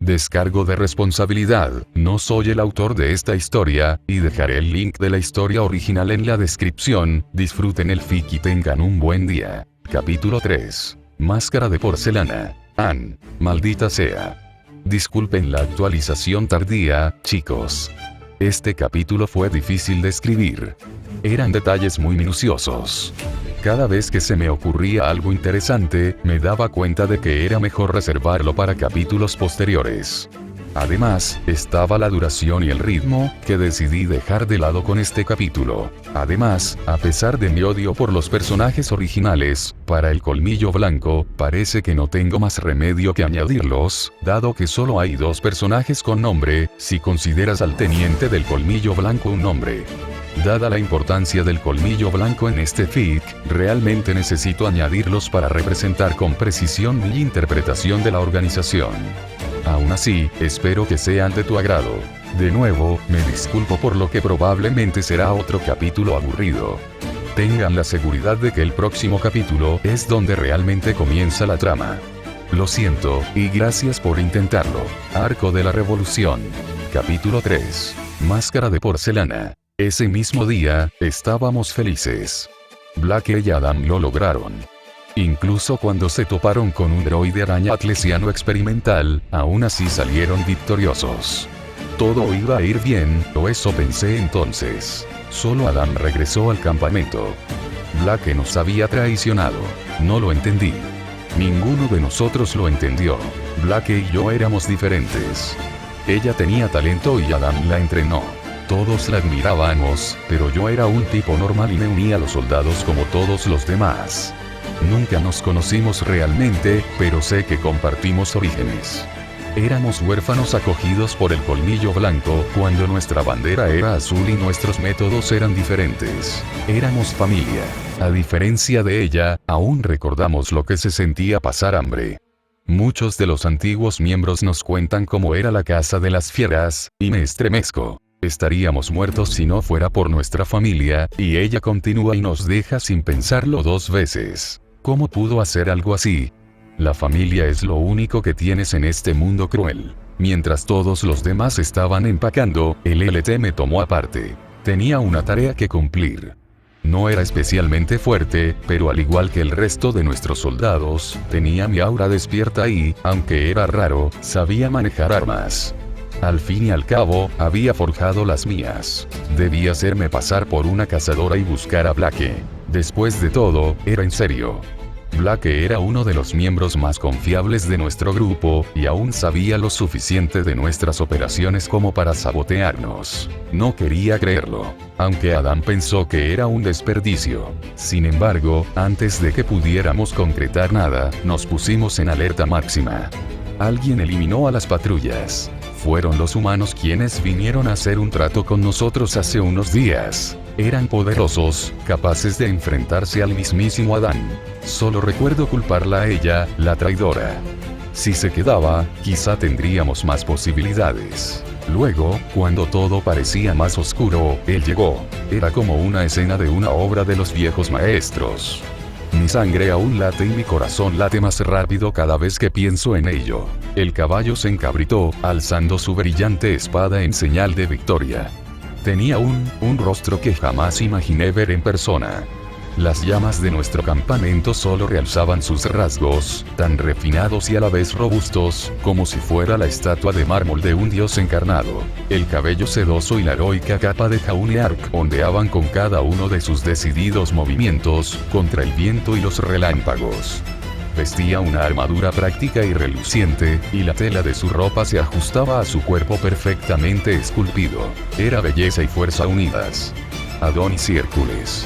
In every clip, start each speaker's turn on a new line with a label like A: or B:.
A: Descargo de responsabilidad, no soy el autor de esta historia, y dejaré el link de la historia original en la descripción. Disfruten el fic y tengan un buen día. Capítulo 3. Máscara de porcelana. Ann, maldita sea. Disculpen la actualización tardía, chicos. Este capítulo fue difícil de escribir. Eran detalles muy minuciosos. Cada vez que se me ocurría algo interesante, me daba cuenta de que era mejor reservarlo para capítulos posteriores. Además, estaba la duración y el ritmo, que decidí dejar de lado con este capítulo. Además, a pesar de mi odio por los personajes originales, para el colmillo blanco, parece que no tengo más remedio que añadirlos, dado que solo hay 2 personajes con nombre, si consideras al teniente del colmillo blanco un nombre. Dada la importancia del colmillo blanco en este fic, realmente necesito añadirlos para representar con precisión mi interpretación de la organización. Aún así, espero que sean de tu agrado. De nuevo, me disculpo por lo que probablemente será otro capítulo aburrido. Tengan la seguridad de que el próximo capítulo es donde realmente comienza la trama. Lo siento, y gracias por intentarlo. Arco de la Revolución. Capítulo 3. Máscara de porcelana. Ese mismo día, estábamos felices. Blake y Adam lo lograron. Incluso cuando se toparon con un droide araña atlesiano experimental, aún así salieron victoriosos. Todo iba a ir bien, o eso pensé entonces. Solo Adam regresó al campamento. Blake nos había traicionado. No lo entendí. Ninguno de nosotros lo entendió. Blake y yo éramos diferentes. Ella tenía talento y Adam la entrenó. Todos la admirábamos, pero yo era un tipo normal y me unía a los soldados como todos los demás. Nunca nos conocimos realmente, pero sé que compartimos orígenes. Éramos huérfanos acogidos por el colmillo blanco cuando nuestra bandera era azul y nuestros métodos eran diferentes. Éramos familia. A diferencia de ella, aún recordamos lo que se sentía pasar hambre. Muchos de los antiguos miembros nos cuentan cómo era la casa de las fieras, y me estremezco. Estaríamos muertos si no fuera por nuestra familia, y ella continúa y nos deja sin pensarlo 2 veces. ¿Cómo pudo hacer algo así? La familia es lo único que tienes en este mundo cruel. Mientras todos los demás estaban empacando, el LT me tomó aparte. Tenía una tarea que cumplir. No era especialmente fuerte, pero al igual que el resto de nuestros soldados, tenía mi aura despierta y, aunque era raro, sabía manejar armas. Al fin y al cabo, había forjado las mías. Debía hacerme pasar por una cazadora y buscar a Blake. Después de todo, era en serio. Blake era uno de los miembros más confiables de nuestro grupo, y aún sabía lo suficiente de nuestras operaciones como para sabotearnos. No quería creerlo. Aunque Adam pensó que era un desperdicio. Sin embargo, antes de que pudiéramos concretar nada, nos pusimos en alerta máxima. Alguien eliminó a las patrullas. Fueron los humanos quienes vinieron a hacer un trato con nosotros hace unos días. Eran poderosos, capaces de enfrentarse al mismísimo Adán. Solo recuerdo culparla a ella, la traidora. Si se quedaba, quizá tendríamos más posibilidades. Luego, cuando todo parecía más oscuro, él llegó. Era como una escena de una obra de los viejos maestros. Mi sangre aún late y mi corazón late más rápido cada vez que pienso en ello. El caballo se encabritó, alzando su brillante espada en señal de victoria. Tenía un rostro que jamás imaginé ver en persona. Las llamas de nuestro campamento solo realzaban sus rasgos, tan refinados y a la vez robustos, como si fuera la estatua de mármol de un dios encarnado. El cabello sedoso y la heroica capa de Jauneark ondeaban con cada uno de sus decididos movimientos, contra el viento y los relámpagos. Vestía una armadura práctica y reluciente, y la tela de su ropa se ajustaba a su cuerpo perfectamente esculpido. Era belleza y fuerza unidas. Adonis y Hércules.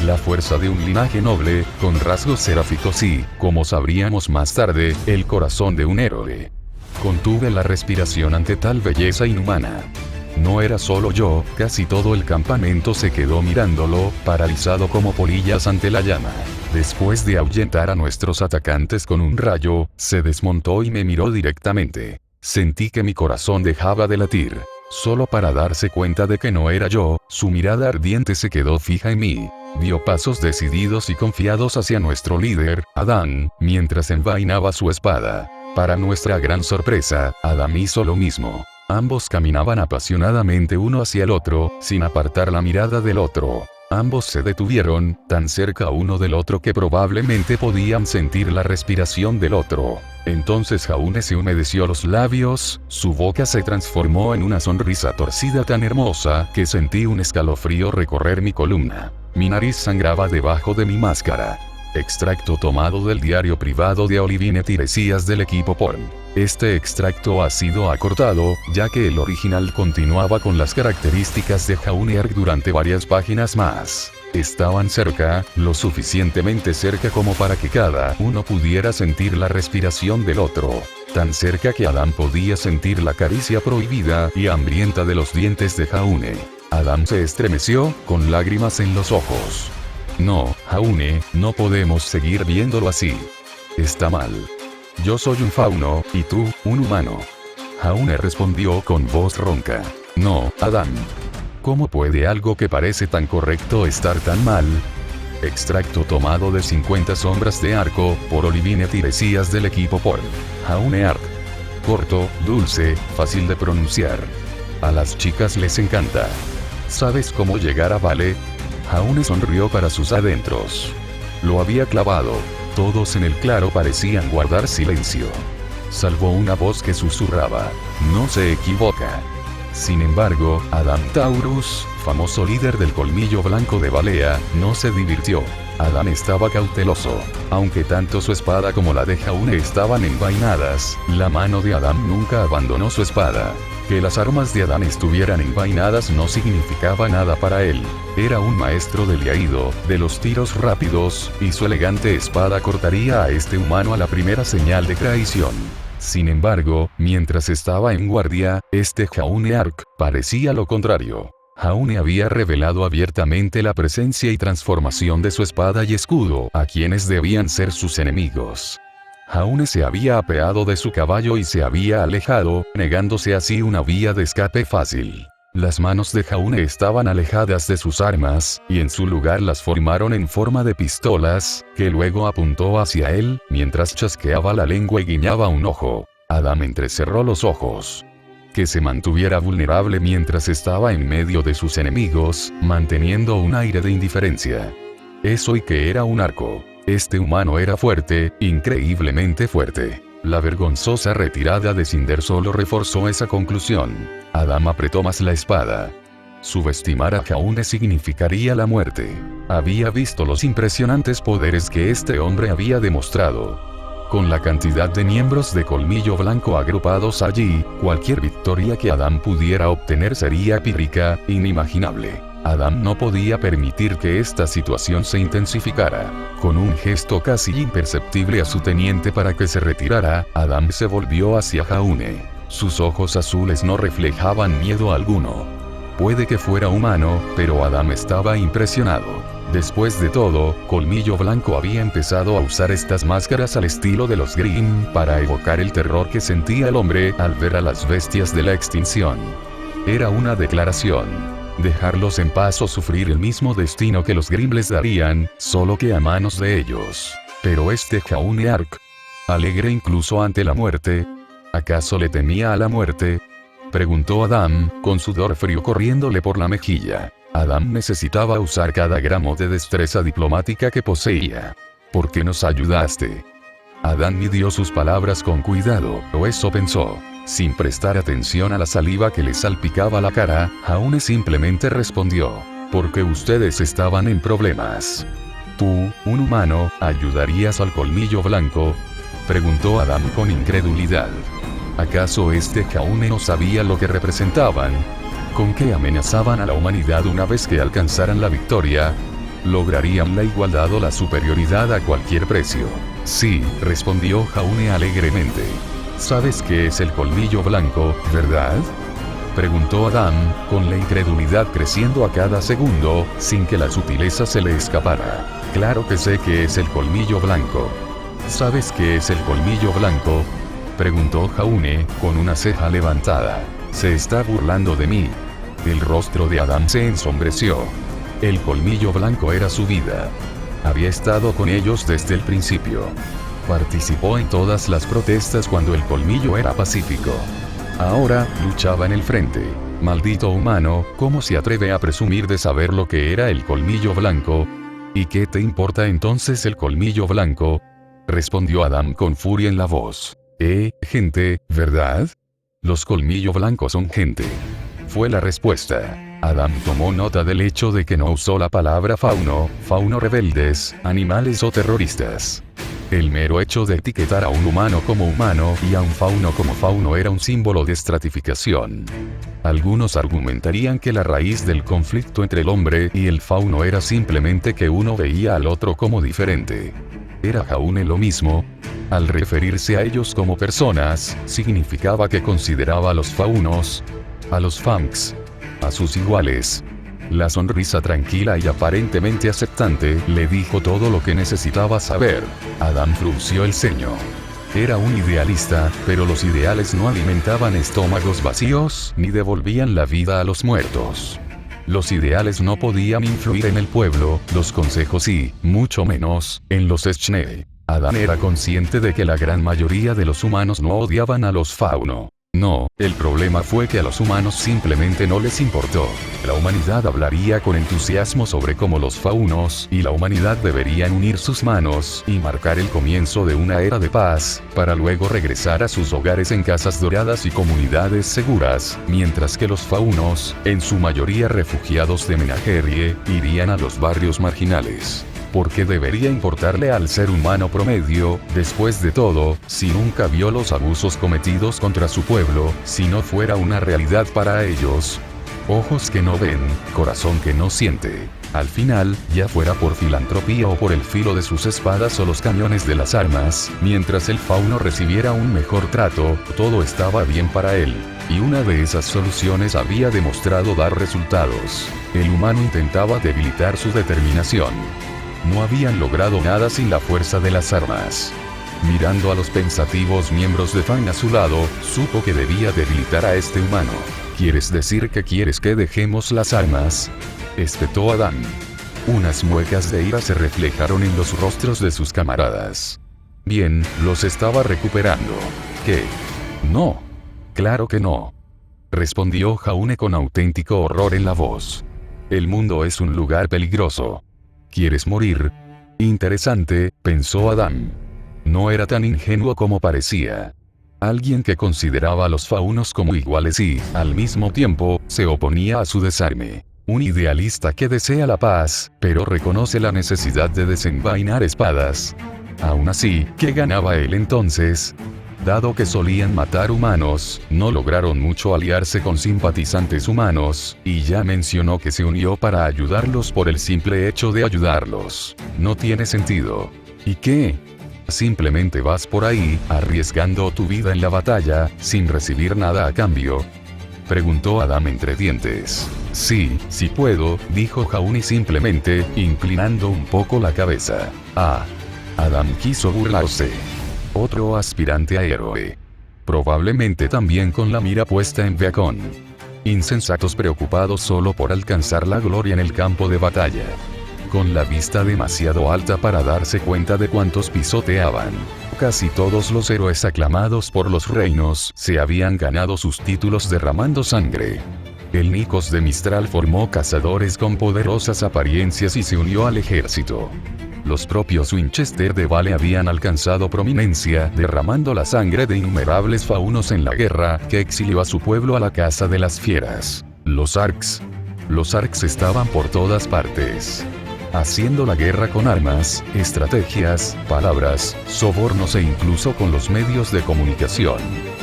A: La fuerza de un linaje noble, con rasgos seráficos y, como sabríamos más tarde, el corazón de un héroe. Contuve la respiración ante tal belleza inhumana. No era solo yo, casi todo el campamento se quedó mirándolo, paralizado como polillas ante la llama. Después de ahuyentar a nuestros atacantes con un rayo, se desmontó y me miró directamente. Sentí que mi corazón dejaba de latir. Solo para darse cuenta de que no era yo, su mirada ardiente se quedó fija en mí. Dio pasos decididos y confiados hacia nuestro líder, Adán, mientras envainaba su espada. Para nuestra gran sorpresa, Adam hizo lo mismo. Ambos caminaban apasionadamente uno hacia el otro, sin apartar la mirada del otro. Ambos se detuvieron, tan cerca uno del otro que probablemente podían sentir la respiración del otro. Entonces Jaune se humedeció los labios, su boca se transformó en una sonrisa torcida tan hermosa que sentí un escalofrío recorrer mi columna. Mi nariz sangraba debajo de mi máscara. Extracto tomado del diario privado de Olivine Tiresias del equipo Porn. Este extracto ha sido acortado, ya que el original continuaba con las características de Jaune Arc durante varias páginas más. Estaban cerca, lo suficientemente cerca como para que cada uno pudiera sentir la respiración del otro. Tan cerca que Adam podía sentir la caricia prohibida y hambrienta de los dientes de Jaune. Adam se estremeció, con lágrimas en los ojos. No, Jaune, no podemos seguir viéndolo así. Está mal. Yo soy un fauno, y tú, un humano. Jaune respondió con voz ronca. No, Adam. ¿Cómo puede algo que parece tan correcto estar tan mal? Extracto tomado de 50 sombras de Arco, por Olivine Tiresias del equipo Porn. Jaune Arc. Corto, dulce, fácil de pronunciar. A las chicas les encanta. ¿Sabes cómo llegar a Vale? Jaune sonrió para sus adentros. Lo había clavado. Todos en el claro parecían guardar silencio. Salvo una voz que susurraba. No se equivoca. Sin embargo, Adam Taurus, famoso líder del colmillo blanco de Balea, no se divirtió. Adam estaba cauteloso. Aunque tanto su espada como la de Jaune estaban envainadas, la mano de Adam nunca abandonó su espada. Que las armas de Adam estuvieran envainadas no significaba nada para él. Era un maestro del yaído, de los tiros rápidos, y su elegante espada cortaría a este humano a la primera señal de traición. Sin embargo, mientras estaba en guardia, este Jaune Arc parecía lo contrario. Jaune había revelado abiertamente la presencia y transformación de su espada y escudo a quienes debían ser sus enemigos. Jaune se había apeado de su caballo y se había alejado, negándose así una vía de escape fácil. Las manos de Jaune estaban alejadas de sus armas, y en su lugar las formaron en forma de pistolas, que luego apuntó hacia él, mientras chasqueaba la lengua y guiñaba un ojo. Adam entrecerró los ojos. Que se mantuviera vulnerable mientras estaba en medio de sus enemigos, manteniendo un aire de indiferencia. Eso y que era un arco. Este humano era fuerte, increíblemente fuerte. La vergonzosa retirada de Cinder solo reforzó esa conclusión. Adam apretó más la espada. Subestimar a Jaune significaría la muerte. Había visto los impresionantes poderes que este hombre había demostrado. Con la cantidad de miembros de Colmillo Blanco agrupados allí, cualquier victoria que Adam pudiera obtener sería pírrica, inimaginable. Adam no podía permitir que esta situación se intensificara. Con un gesto casi imperceptible a su teniente para que se retirara, Adam se volvió hacia Jaune. Sus ojos azules no reflejaban miedo alguno. Puede que fuera humano, pero Adam estaba impresionado. Después de todo, Colmillo Blanco había empezado a usar estas máscaras al estilo de los Grimm para evocar el terror que sentía el hombre al ver a las bestias de la extinción. Era una declaración. Dejarlos en paz o sufrir el mismo destino que los Grimm les darían, solo que a manos de ellos. Pero este Jaune Arc, alegre incluso ante la muerte, ¿acaso le temía a la muerte? Preguntó Adam, con sudor frío corriéndole por la mejilla. Adam necesitaba usar cada gramo de destreza diplomática que poseía. ¿Por qué nos ayudaste? Adam midió sus palabras con cuidado, o eso pensó. Sin prestar atención a la saliva que le salpicaba la cara, Jaune simplemente respondió. Porque ustedes estaban en problemas. ¿Tú, un humano, ayudarías al Colmillo Blanco? Preguntó Adam con incredulidad. ¿Acaso este Jaune no sabía lo que representaban? ¿Con qué amenazaban a la humanidad una vez que alcanzaran la victoria? Lograrían la igualdad o la superioridad a cualquier precio. Sí, respondió Jaune alegremente. ¿Sabes qué es el Colmillo Blanco, verdad? Preguntó Adam, con la incredulidad creciendo a cada segundo, sin que la sutileza se le escapara. Claro que sé qué es el Colmillo Blanco. ¿Sabes qué es el Colmillo Blanco? Preguntó Jaune, con una ceja levantada. Se está burlando de mí. El rostro de Adam se ensombreció. El Colmillo Blanco era su vida. Había estado con ellos desde el principio. Participó en todas las protestas cuando el colmillo era pacífico. Ahora, luchaba en el frente. Maldito humano, ¿cómo se atreve a presumir de saber lo que era el colmillo blanco? ¿Y qué te importa entonces el colmillo blanco? Respondió Adam con furia en la voz. Gente, ¿verdad? Los colmillo blancos son gente. Fue la respuesta. Adam tomó nota del hecho de que no usó la palabra fauno rebeldes, animales o terroristas. El mero hecho de etiquetar a un humano como humano y a un fauno como fauno era un símbolo de estratificación. Algunos argumentarían que la raíz del conflicto entre el hombre y el fauno era simplemente que uno veía al otro como diferente. ¿Era Jaune lo mismo? Al referirse a ellos como personas, significaba que consideraba a los faunos, a los fangs, a sus iguales. La sonrisa tranquila y aparentemente aceptante le dijo todo lo que necesitaba saber. Adam frunció el ceño. Era un idealista, pero los ideales no alimentaban estómagos vacíos ni devolvían la vida a los muertos. Los ideales no podían influir en el pueblo, los consejos sí, mucho menos, en los Schnee. Adam era consciente de que la gran mayoría de los humanos no odiaban a los fauno. No, el problema fue que a los humanos simplemente no les importó. La humanidad hablaría con entusiasmo sobre cómo los faunos y la humanidad deberían unir sus manos y marcar el comienzo de una era de paz, para luego regresar a sus hogares en casas doradas y comunidades seguras, mientras que los faunos, en su mayoría refugiados de Menagerie, irían a los barrios marginales. ¿Por qué debería importarle al ser humano promedio, después de todo, si nunca vio los abusos cometidos contra su pueblo, si no fuera una realidad para ellos? Ojos que no ven, corazón que no siente. Al final, ya fuera por filantropía o por el filo de sus espadas o los cañones de las armas, mientras el fauno recibiera un mejor trato, todo estaba bien para él. Y una de esas soluciones había demostrado dar resultados. El humano intentaba debilitar su determinación. No habían logrado nada sin la fuerza de las armas. Mirando a los pensativos miembros de Fang a su lado, supo que debía debilitar a este humano. ¿Quieres decir que quieres que dejemos las armas?, espetó Adam. Unas muecas de ira se reflejaron en los rostros de sus camaradas. Bien, los estaba recuperando. ¿Qué? No. Claro que no. Respondió Jaune con auténtico horror en la voz. El mundo es un lugar peligroso. ¿Quieres morir? Interesante, pensó Adam. No era tan ingenuo como parecía. Alguien que consideraba a los faunos como iguales y, al mismo tiempo, se oponía a su desarme. Un idealista que desea la paz, pero reconoce la necesidad de desenvainar espadas. Aún así, ¿qué ganaba él entonces? Dado que solían matar humanos, no lograron mucho aliarse con simpatizantes humanos, y ya mencionó que se unió para ayudarlos por el simple hecho de ayudarlos. No tiene sentido. ¿Y qué? Simplemente vas por ahí, arriesgando tu vida en la batalla, sin recibir nada a cambio. Preguntó Adam entre dientes. Sí puedo, dijo Jaune simplemente, inclinando un poco la cabeza. Adam quiso burlarse. Otro aspirante a héroe. Probablemente también con la mira puesta en Beacon. Insensatos preocupados solo por alcanzar la gloria en el campo de batalla. Con la vista demasiado alta para darse cuenta de cuántos pisoteaban. Casi todos los héroes aclamados por los reinos se habían ganado sus títulos derramando sangre. El Nikos de Mistral formó cazadores con poderosas apariencias y se unió al ejército. Los propios Winchester de Vale habían alcanzado prominencia, derramando la sangre de innumerables faunos en la guerra que exilió a su pueblo a la caza de las fieras. Los Arks estaban por todas partes. Haciendo la guerra con armas, estrategias, palabras, sobornos e incluso con los medios de comunicación.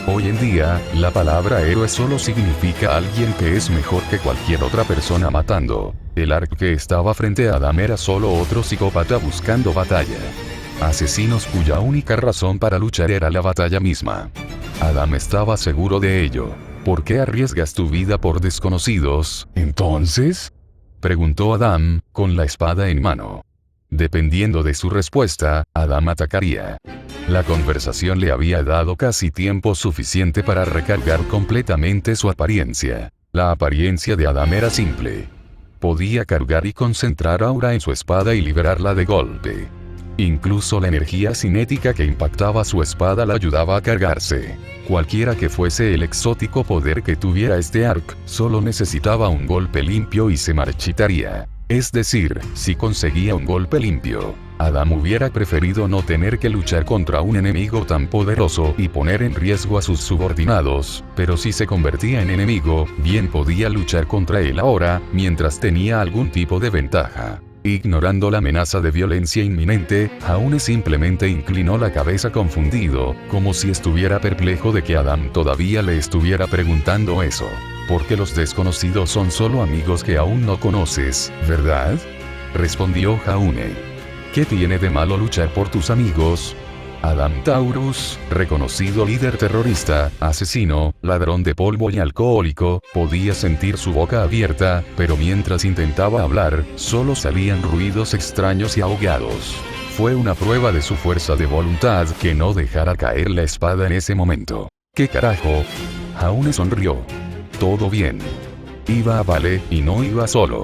A: Hoy en día, la palabra héroe solo significa alguien que es mejor que cualquier otra persona matando. El Ark que estaba frente a Adam era solo otro psicópata buscando batalla. Asesinos cuya única razón para luchar era la batalla misma. Adam estaba seguro de ello. ¿Por qué arriesgas tu vida por desconocidos, entonces?, preguntó Adam, con la espada en mano. Dependiendo de su respuesta, Adam atacaría. La conversación le había dado casi tiempo suficiente para recargar completamente su apariencia. La apariencia de Adam era simple. Podía cargar y concentrar aura en su espada y liberarla de golpe. Incluso la energía cinética que impactaba su espada la ayudaba a cargarse. Cualquiera que fuese el exótico poder que tuviera este Ark, solo necesitaba un golpe limpio y se marchitaría. Es decir, si conseguía un golpe limpio, Adam hubiera preferido no tener que luchar contra un enemigo tan poderoso y poner en riesgo a sus subordinados, pero si se convertía en enemigo, bien podía luchar contra él ahora, mientras tenía algún tipo de ventaja. Ignorando la amenaza de violencia inminente, Jaune simplemente inclinó la cabeza confundido, como si estuviera perplejo de que Adam todavía le estuviera preguntando eso. Porque los desconocidos son solo amigos que aún no conoces, ¿verdad? Respondió Jaune. ¿Qué tiene de malo luchar por tus amigos? Adam Taurus, reconocido líder terrorista, asesino, ladrón de polvo y alcohólico, podía sentir su boca abierta, pero mientras intentaba hablar, solo salían ruidos extraños y ahogados. Fue una prueba de su fuerza de voluntad que no dejara caer la espada en ese momento. ¿Qué carajo? Jaune sonrió. Todo bien. Iba a Vale, y no iba solo.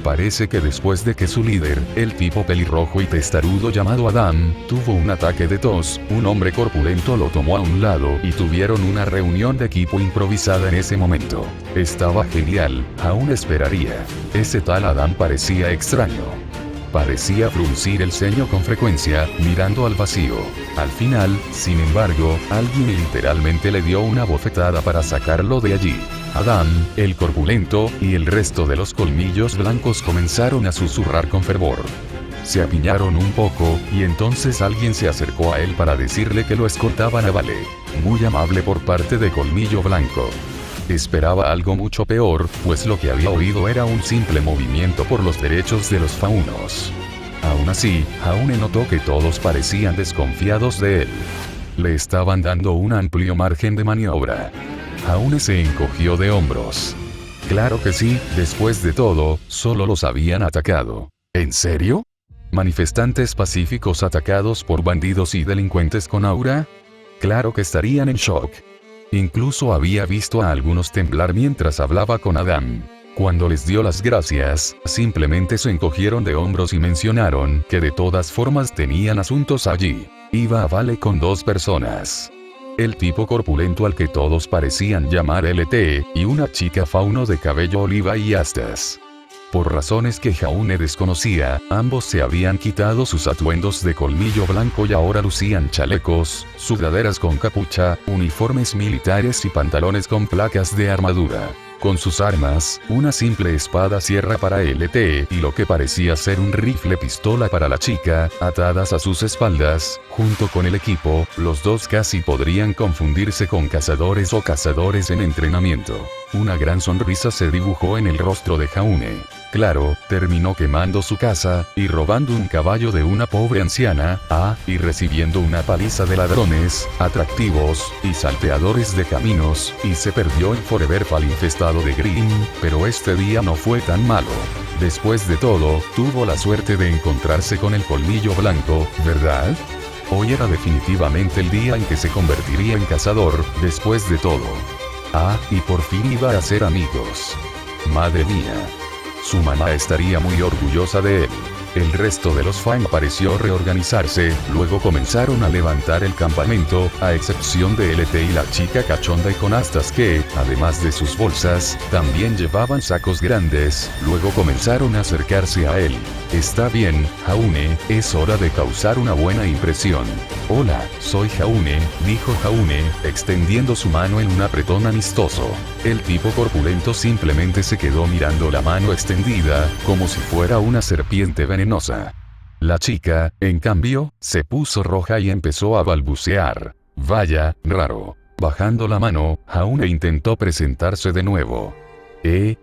A: Parece que después de que su líder, el tipo pelirrojo y testarudo llamado Adam, tuvo un ataque de tos, un hombre corpulento lo tomó a un lado y tuvieron una reunión de equipo improvisada en ese momento. Estaba genial, aún esperaría. Ese tal Adam parecía extraño. Parecía fruncir el ceño con frecuencia, mirando al vacío. Al final, sin embargo, alguien literalmente le dio una bofetada para sacarlo de allí. Adam, el corpulento, y el resto de los colmillos blancos comenzaron a susurrar con fervor. Se apiñaron un poco, y entonces alguien se acercó a él para decirle que lo escoltaban a Vale. Muy amable por parte de Colmillo Blanco. Esperaba algo mucho peor, pues lo que había oído era un simple movimiento por los derechos de los faunos. Aún así, Jaune notó que todos parecían desconfiados de él. Le estaban dando un amplio margen de maniobra. Jaune se encogió de hombros. Claro que sí, después de todo, solo los habían atacado. ¿En serio? ¿Manifestantes pacíficos atacados por bandidos y delincuentes con aura? Claro que estarían en shock. Incluso había visto a algunos temblar mientras hablaba con Adam. Cuando les dio las gracias, simplemente se encogieron de hombros y mencionaron que de todas formas tenían asuntos allí. Iba a Vale con 2 personas. El tipo corpulento al que todos parecían llamar LT, y una chica fauno de cabello oliva y astas. Por razones que Jaune desconocía, ambos se habían quitado sus atuendos de colmillo blanco y ahora lucían chalecos, sudaderas con capucha, uniformes militares y pantalones con placas de armadura. Con sus armas, una simple espada sierra para LT y lo que parecía ser un rifle pistola para la chica, atadas a sus espaldas, junto con el equipo, los dos casi podrían confundirse con cazadores o cazadores en entrenamiento. Una gran sonrisa se dibujó en el rostro de Jaune. Claro, terminó quemando su casa, y robando un caballo de una pobre anciana, y recibiendo una paliza de ladrones, atractivos, y salteadores de caminos, y se perdió en Foreverfall infestado de Grimm, pero este día no fue tan malo. Después de todo, tuvo la suerte de encontrarse con el colmillo blanco, ¿verdad? Hoy era definitivamente el día en que se convertiría en cazador, después de todo. Y por fin iba a ser amigos. Madre mía. Su mamá estaría muy orgullosa de él. El resto de los Fang pareció reorganizarse, luego comenzaron a levantar el campamento, a excepción de LT y la chica cachonda y con astas que, además de sus bolsas, también llevaban sacos grandes, luego comenzaron a acercarse a él. Está bien, Jaune, es hora de causar una buena impresión. Hola, soy Jaune, dijo Jaune, extendiendo su mano en un apretón amistoso. El tipo corpulento simplemente se quedó mirando la mano extendida, como si fuera una serpiente venenosa. La chica, en cambio, se puso roja y empezó a balbucear. Vaya, raro. Bajando la mano, Jaune intentó presentarse de nuevo.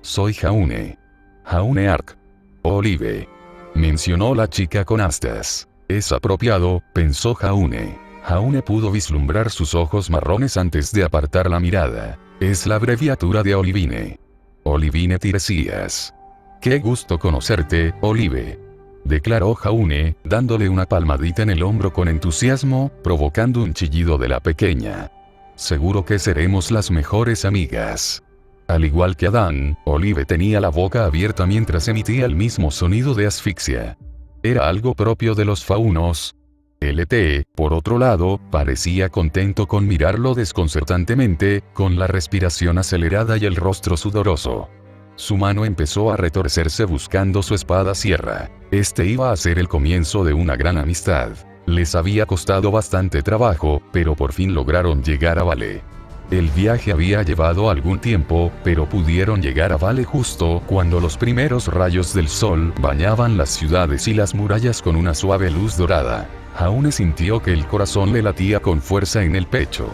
A: Soy Jaune. Jaune Ark. Olive. Mencionó la chica con astas. Es apropiado, pensó Jaune. Jaune pudo vislumbrar sus ojos marrones antes de apartar la mirada. Es la abreviatura de Olivine. Olivine Tiresias. Qué gusto conocerte, Olive. Declaró Jaune, dándole una palmadita en el hombro con entusiasmo, provocando un chillido de la pequeña. Seguro que seremos las mejores amigas. Al igual que Adán, Olive tenía la boca abierta mientras emitía el mismo sonido de asfixia. Era algo propio de los faunos. LT, por otro lado, parecía contento con mirarlo desconcertantemente, con la respiración acelerada y el rostro sudoroso. Su mano empezó a retorcerse buscando su espada sierra. Este iba a ser el comienzo de una gran amistad. Les había costado bastante trabajo, pero por fin lograron llegar a Vale. El viaje había llevado algún tiempo, pero pudieron llegar a Vale justo cuando los primeros rayos del sol bañaban las ciudades y las murallas con una suave luz dorada. Jaune sintió que el corazón le latía con fuerza en el pecho.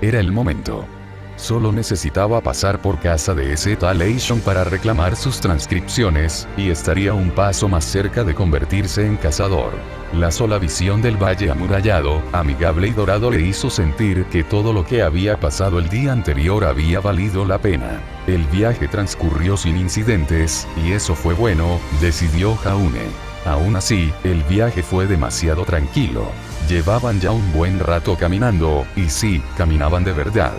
A: Era el momento. Solo necesitaba pasar por casa de ese tal Leishon para reclamar sus transcripciones, y estaría un paso más cerca de convertirse en cazador. La sola visión del valle amurallado, amigable y dorado le hizo sentir que todo lo que había pasado el día anterior había valido la pena. El viaje transcurrió sin incidentes, y eso fue bueno, decidió Jaune. Aún así, el viaje fue demasiado tranquilo. Llevaban ya un buen rato caminando, y sí, caminaban de verdad.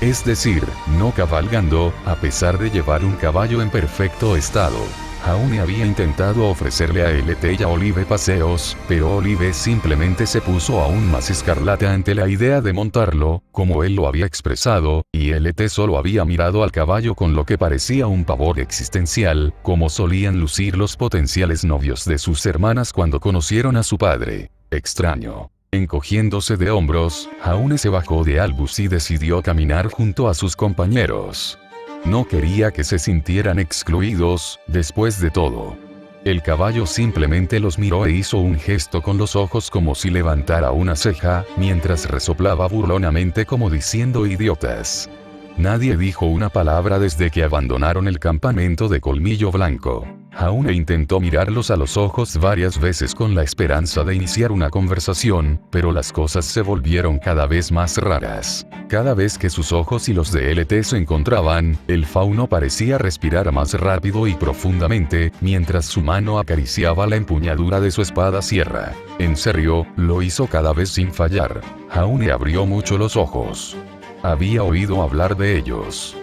A: Es decir, no cabalgando, a pesar de llevar un caballo en perfecto estado. Jaune había intentado ofrecerle a LT y a Olive paseos, pero Olive simplemente se puso aún más escarlata ante la idea de montarlo, como él lo había expresado, y LT solo había mirado al caballo con lo que parecía un pavor existencial, como solían lucir los potenciales novios de sus hermanas cuando conocieron a su padre. Extraño. Encogiéndose de hombros, Jaune se bajó de Albus y decidió caminar junto a sus compañeros. No quería que se sintieran excluidos, después de todo. El caballo simplemente los miró e hizo un gesto con los ojos como si levantara una ceja, mientras resoplaba burlonamente como diciendo idiotas. Nadie dijo una palabra desde que abandonaron el campamento de Colmillo Blanco. Jaune intentó mirarlos a los ojos varias veces con la esperanza de iniciar una conversación, pero las cosas se volvieron cada vez más raras. Cada vez que sus ojos y los de LT se encontraban, el fauno parecía respirar más rápido y profundamente, mientras su mano acariciaba la empuñadura de su espada sierra. En serio, lo hizo cada vez sin fallar. Jaune abrió mucho los ojos. Había oído hablar de ellos.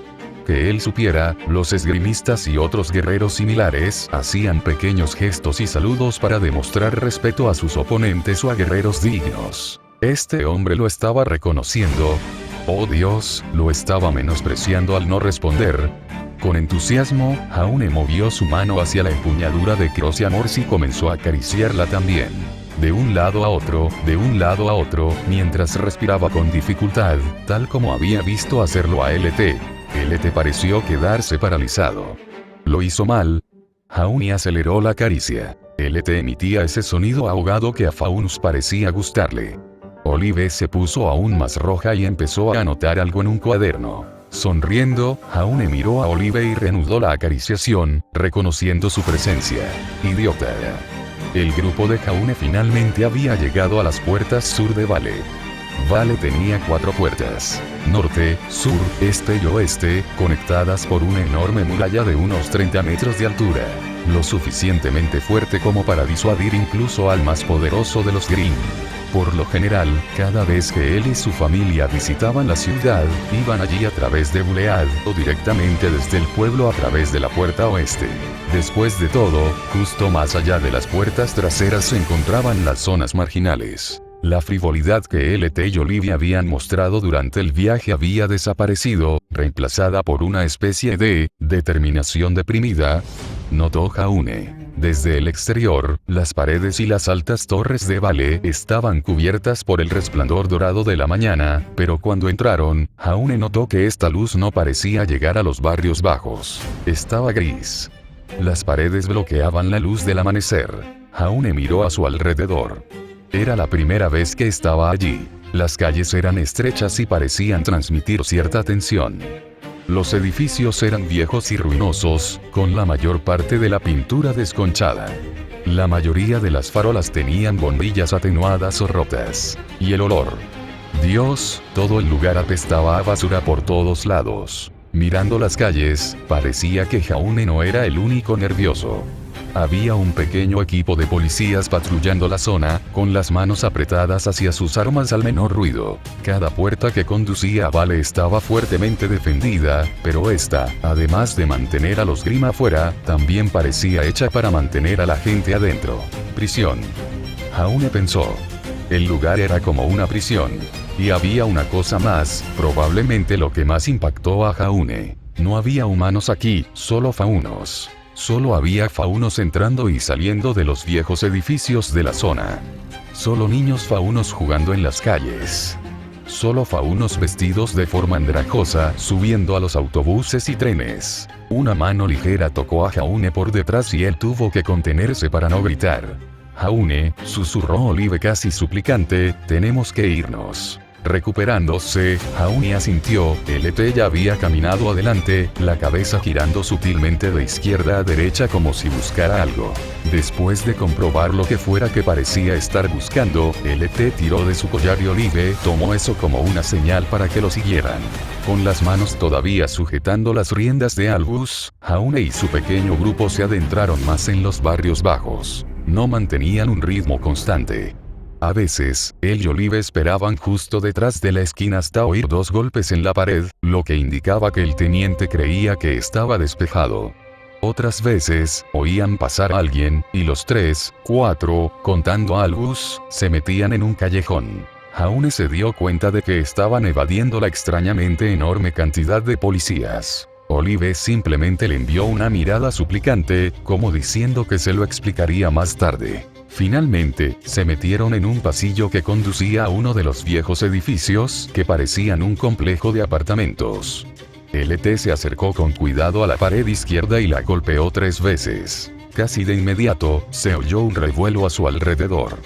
A: Que él supiera, los esgrimistas y otros guerreros similares hacían pequeños gestos y saludos para demostrar respeto a sus oponentes o a guerreros dignos. Este hombre lo estaba reconociendo. Oh Dios, lo estaba menospreciando al no responder. Con entusiasmo, Jaune movió su mano hacia la empuñadura de Crocia Morsi y comenzó a acariciarla también. De un lado a otro, mientras respiraba con dificultad, tal como había visto hacerlo a LT. LT pareció quedarse paralizado. ¿Lo hizo mal? Jaune aceleró la caricia. LT emitía ese sonido ahogado que a Faunus parecía gustarle. Olive se puso aún más roja y empezó a anotar algo en un cuaderno. Sonriendo, Jaune miró a Olive y reanudó la acariciación, reconociendo su presencia. Idiota. El grupo de Jaune finalmente había llegado a las puertas sur de Vale. Vale tenía 4 puertas. Norte, sur, este y oeste, conectadas por una enorme muralla de unos 30 metros de altura. Lo suficientemente fuerte como para disuadir incluso al más poderoso de los Grimm. Por lo general, cada vez que él y su familia visitaban la ciudad, iban allí a través de Bulead o directamente desde el pueblo a través de la puerta oeste. Después de todo, justo más allá de las puertas traseras se encontraban las zonas marginales. La frivolidad que LT y Olivia habían mostrado durante el viaje había desaparecido, reemplazada por una especie de determinación deprimida, notó Jaune. Desde el exterior, las paredes y las altas torres de Vale estaban cubiertas por el resplandor dorado de la mañana, pero cuando entraron, Jaune notó que esta luz no parecía llegar a los barrios bajos. Estaba gris. Las paredes bloqueaban la luz del amanecer. Jaune miró a su alrededor. Era la primera vez que estaba allí. Las calles eran estrechas y parecían transmitir cierta tensión. Los edificios eran viejos y ruinosos, con la mayor parte de la pintura desconchada. La mayoría de las farolas tenían bombillas atenuadas o rotas. Y el olor. Dios, todo el lugar apestaba a basura por todos lados. Mirando las calles, parecía que Jaune no era el único nervioso. Había un pequeño equipo de policías patrullando la zona, con las manos apretadas hacia sus armas al menor ruido. Cada puerta que conducía a Vale estaba fuertemente defendida, pero esta, además de mantener a los Grimm afuera, también parecía hecha para mantener a la gente adentro. Prisión. Jaune pensó. El lugar era como una prisión. Y había una cosa más, probablemente lo que más impactó a Jaune. No había humanos aquí, solo faunos. Solo había faunos entrando y saliendo de los viejos edificios de la zona. Solo niños faunos jugando en las calles. Solo faunos vestidos de forma andrajosa subiendo a los autobuses y trenes. Una mano ligera tocó a Jaune por detrás y él tuvo que contenerse para no gritar. Jaune, susurró Olive casi suplicante, tenemos que irnos. Recuperándose, Jaune asintió, LT ya había caminado adelante, la cabeza girando sutilmente de izquierda a derecha como si buscara algo. Después de comprobar lo que fuera que parecía estar buscando, LT tiró de su collar y Olive tomó eso como una señal para que lo siguieran. Con las manos todavía sujetando las riendas de Albus, Jaune y su pequeño grupo se adentraron más en los barrios bajos. No mantenían un ritmo constante. A veces, él y Olive esperaban justo detrás de la esquina hasta oír 2 golpes en la pared, lo que indicaba que el teniente creía que estaba despejado. Otras veces, oían pasar a alguien, y los 3, 4, contando a Albus, se metían en un callejón. Jaune se dio cuenta de que estaban evadiendo la extrañamente enorme cantidad de policías. Olive simplemente le envió una mirada suplicante, como diciendo que se lo explicaría más tarde. Finalmente, se metieron en un pasillo que conducía a uno de los viejos edificios que parecían un complejo de apartamentos. LT se acercó con cuidado a la pared izquierda y la golpeó 3 veces. Casi de inmediato, se oyó un revuelo a su alrededor.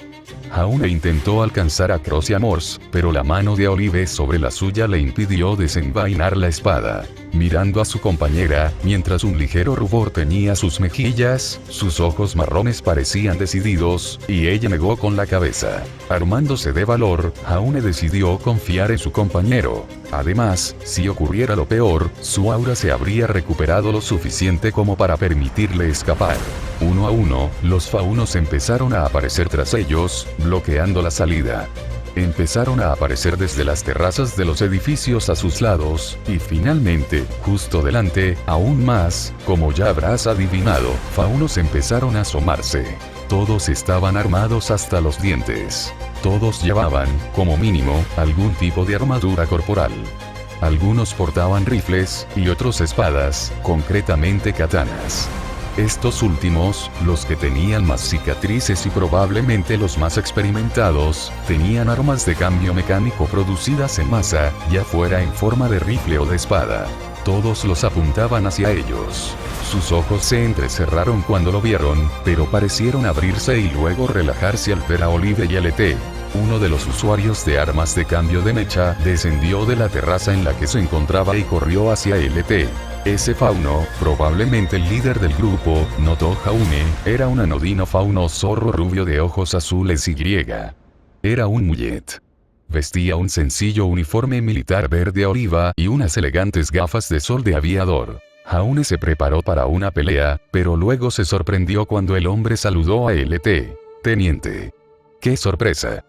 A: Jaune intentó alcanzar a Cross y a Morse, pero la mano de Olive sobre la suya le impidió desenvainar la espada. Mirando a su compañera, mientras un ligero rubor teñía sus mejillas, sus ojos marrones parecían decididos, y ella negó con la cabeza. Armándose de valor, Jaune decidió confiar en su compañero. Además, si ocurriera lo peor, su aura se habría recuperado lo suficiente como para permitirle escapar. Uno a uno, los faunos empezaron a aparecer tras ellos, bloqueando la salida. Empezaron a aparecer desde las terrazas de los edificios a sus lados, y finalmente, justo delante, aún más, como ya habrás adivinado, faunos empezaron a asomarse. Todos estaban armados hasta los dientes. Todos llevaban, como mínimo, algún tipo de armadura corporal. Algunos portaban rifles, y otros espadas, concretamente katanas. Estos últimos, los que tenían más cicatrices y probablemente los más experimentados, tenían armas de cambio mecánico producidas en masa, ya fuera en forma de rifle o de espada. Todos los apuntaban hacia ellos. Sus ojos se entrecerraron cuando lo vieron, pero parecieron abrirse y luego relajarse al ver a Olive y LT. Uno de los usuarios de armas de cambio de mecha descendió de la terraza en la que se encontraba y corrió hacia LT. Ese fauno, probablemente el líder del grupo, notó Jaune, era un anodino fauno zorro rubio de ojos azules y griega. Era un mullet. Vestía un sencillo uniforme militar verde oliva y unas elegantes gafas de sol de aviador. Jaune se preparó para una pelea, pero luego se sorprendió cuando el hombre saludó a LT. Teniente. ¡Qué sorpresa!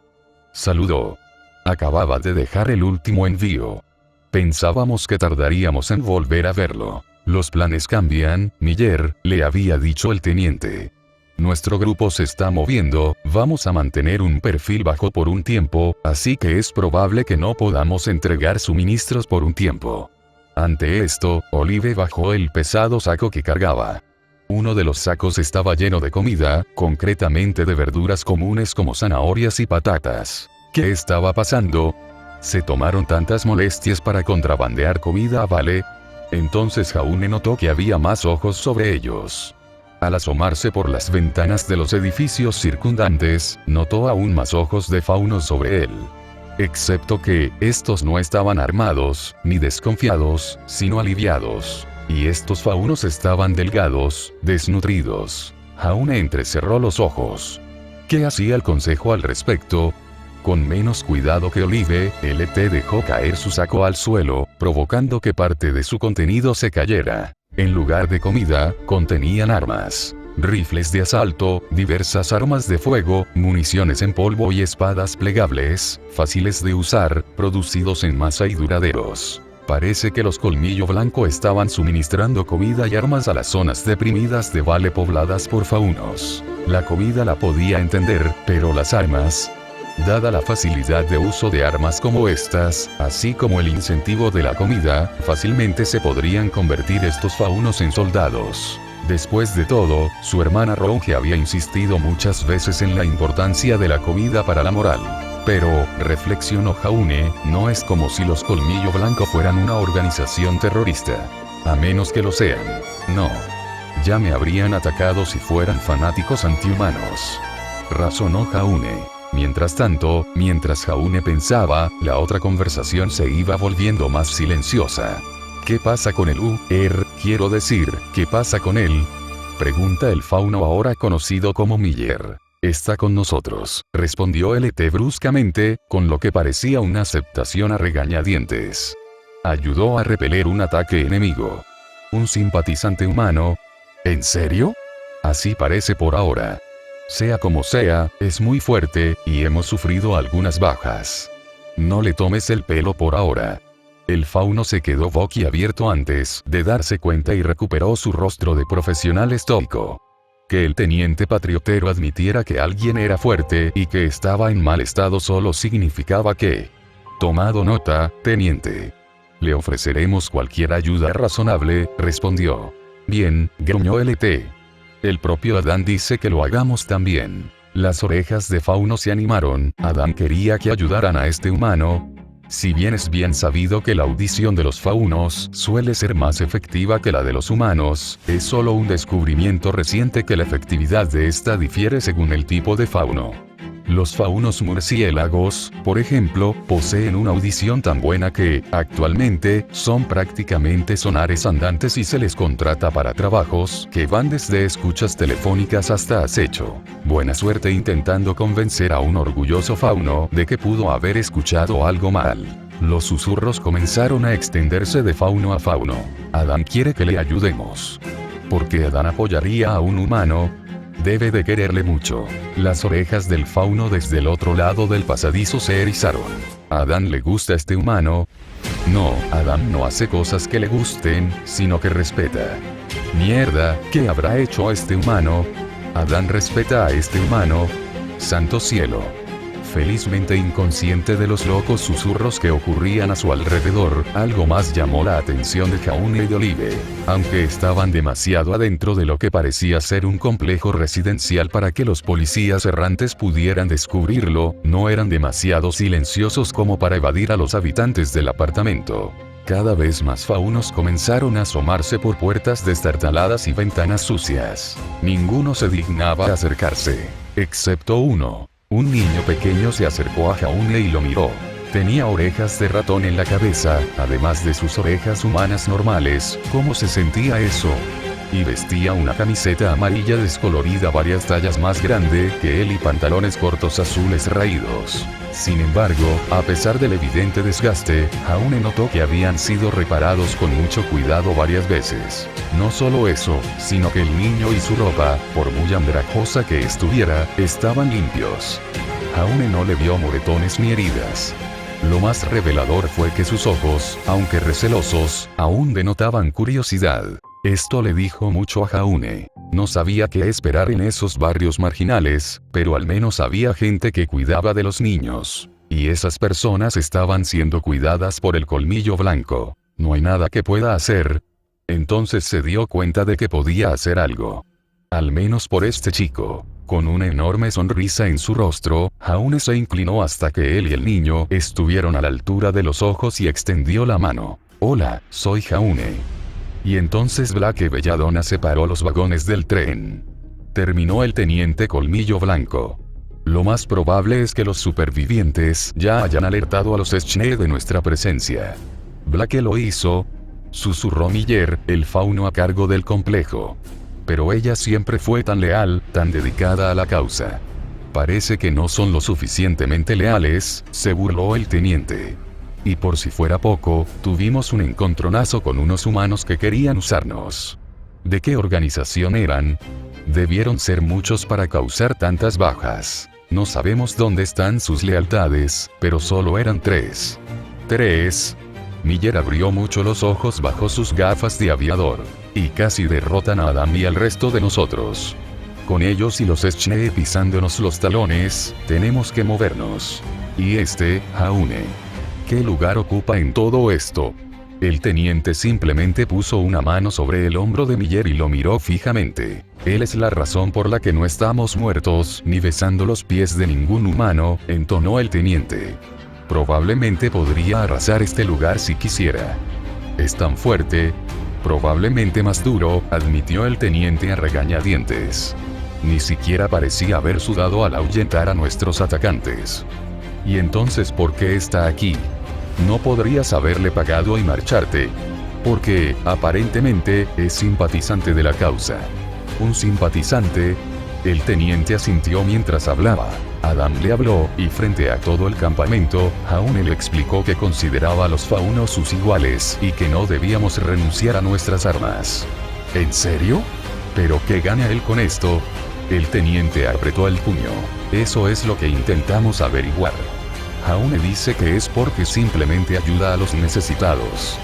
A: Saludó. Acababa de dejar el último envío. Pensábamos que tardaríamos en volver a verlo. Los planes cambian, Miller, le había dicho el teniente. Nuestro grupo se está moviendo, vamos a mantener un perfil bajo por un tiempo, así que es probable que no podamos entregar suministros por un tiempo. Ante esto, Olive bajó el pesado saco que cargaba. Uno de los sacos estaba lleno de comida, concretamente de verduras comunes como zanahorias y patatas. ¿Qué estaba pasando? ¿Se tomaron tantas molestias para contrabandear comida a Vale? Entonces Jaune notó que había más ojos sobre ellos. Al asomarse por las ventanas de los edificios circundantes, notó aún más ojos de faunos sobre él. Excepto que, estos no estaban armados, ni desconfiados, sino aliviados. Y estos faunos estaban delgados, desnutridos. Jaune entrecerró los ojos. ¿Qué hacía el consejo al respecto? Con menos cuidado que Olive, LT dejó caer su saco al suelo, provocando que parte de su contenido se cayera. En lugar de comida, contenían armas. rifles de asalto, diversas armas de fuego, municiones en polvo y espadas plegables, fáciles de usar, producidos en masa y duraderos. Parece que los Colmillo Blanco estaban suministrando comida y armas a las zonas deprimidas de Vale pobladas por faunos. La comida la podía entender, pero las armas... Dada la facilidad de uso de armas como estas, así como el incentivo de la comida, fácilmente se podrían convertir estos faunos en soldados. Después de todo, su hermana Ronge había insistido muchas veces en la importancia de la comida para la moral. Pero, reflexionó Jaune, no es como si los Colmillo Blanco fueran una organización terrorista. A menos que lo sean. No. Ya me habrían atacado si fueran fanáticos antihumanos. Razonó Jaune. Mientras tanto, mientras Jaune pensaba, la otra conversación se iba volviendo más silenciosa. ¿Qué pasa con el quiero decir, ¿qué pasa con él? Pregunta el fauno ahora conocido como Miller. Está con nosotros, respondió LT bruscamente, con lo que parecía una aceptación a regañadientes. Ayudó a repeler un ataque enemigo. ¿Un simpatizante humano? ¿En serio? Así parece por ahora. Sea como sea, es muy fuerte, y hemos sufrido algunas bajas. No le tomes el pelo por ahora. El fauno se quedó boquiabierto antes de darse cuenta y recuperó su rostro de profesional estoico. Que el teniente patriotero admitiera que alguien era fuerte y que estaba en mal estado solo significaba que... Tomado nota, teniente. Le ofreceremos cualquier ayuda razonable, respondió. Bien, gruñó LT. El propio Adán dice que lo hagamos también. Las orejas de fauno se animaron, Adán quería que ayudaran a este humano. Si bien es bien sabido que la audición de los faunos suele ser más efectiva que la de los humanos, es solo un descubrimiento reciente que la efectividad de esta difiere según el tipo de fauno. Los faunos murciélagos, por ejemplo, poseen una audición tan buena que, actualmente, son prácticamente sonares andantes y se les contrata para trabajos que van desde escuchas telefónicas hasta acecho. Buena suerte intentando convencer a un orgulloso fauno de que pudo haber escuchado algo mal. Los susurros comenzaron a extenderse de fauno a fauno. Adán quiere que le ayudemos. ¿Por qué Adán apoyaría a un humano? Debe de quererle mucho. Las orejas del fauno desde el otro lado del pasadizo se erizaron. ¿A Adán le gusta este humano? No, Adán no hace cosas que le gusten, sino que respeta. Mierda, ¿qué habrá hecho a este humano? Adán respeta a este humano. Santo cielo. Felizmente inconsciente de los locos susurros que ocurrían a su alrededor, algo más llamó la atención de Jaune y de Olive. Aunque estaban demasiado adentro de lo que parecía ser un complejo residencial para que los policías errantes pudieran descubrirlo, no eran demasiado silenciosos como para evadir a los habitantes del apartamento. Cada vez más faunos comenzaron a asomarse por puertas destartaladas y ventanas sucias. Ninguno se dignaba a acercarse, excepto uno. Un niño pequeño se acercó a Jaune y lo miró. Tenía orejas de ratón en la cabeza, además de sus orejas humanas normales. ¿Cómo se sentía eso? Y vestía una camiseta amarilla descolorida varias tallas más grande que él y pantalones cortos azules raídos. Sin embargo, a pesar del evidente desgaste, Jaune notó que habían sido reparados con mucho cuidado varias veces. No solo eso, sino que el niño y su ropa, por muy andrajosa que estuviera, estaban limpios. Jaune no le vio moretones ni heridas. Lo más revelador fue que sus ojos, aunque recelosos, aún denotaban curiosidad. Esto le dijo mucho a Jaune. No sabía qué esperar en esos barrios marginales, pero al menos había gente que cuidaba de los niños. Y esas personas estaban siendo cuidadas por el Colmillo Blanco. No hay nada que pueda hacer. Entonces se dio cuenta de que podía hacer algo. Al menos por este chico. Con una enorme sonrisa en su rostro, Jaune se inclinó hasta que él y el niño estuvieron a la altura de los ojos y extendió la mano. Hola, soy Jaune. Y entonces Black y Belladonna separó los vagones del tren. Terminó el teniente Colmillo Blanco. Lo más probable es que los supervivientes ya hayan alertado a los Schne de nuestra presencia. Black lo hizo, susurró Miller, el fauno a cargo del complejo. Pero ella siempre fue tan leal, tan dedicada a la causa. Parece que no son lo suficientemente leales, se burló el teniente. Y por si fuera poco, tuvimos un encontronazo con unos humanos que querían usarnos. ¿De qué organización eran? Debieron ser muchos para causar tantas bajas. No sabemos dónde están sus lealtades, pero solo eran 3. 3. Miller abrió mucho los ojos bajo sus gafas de aviador. Y casi derrotan a Adam y al resto de nosotros. Con ellos y los Schnee pisándonos los talones, tenemos que movernos. Y Jaune. ¿Qué lugar ocupa en todo esto? El teniente simplemente puso una mano sobre el hombro de Miller y lo miró fijamente. Él es la razón por la que no estamos muertos ni besando los pies de ningún humano, entonó el teniente. Probablemente podría arrasar este lugar si quisiera. Es tan fuerte. Probablemente más duro, admitió el teniente a regañadientes. Ni siquiera parecía haber sudado al ahuyentar a nuestros atacantes. ¿Y entonces por qué está aquí? No podrías haberle pagado y marcharte. Porque, aparentemente, es simpatizante de la causa. ¿Un simpatizante? El teniente asintió mientras hablaba. Adam le habló, y frente a todo el campamento, Jaune le explicó que consideraba a los faunos sus iguales, y que no debíamos renunciar a nuestras armas. ¿En serio? ¿Pero qué gana él con esto? El teniente apretó el puño. Eso es lo que intentamos averiguar. Jaune dice que es porque simplemente ayuda a los necesitados.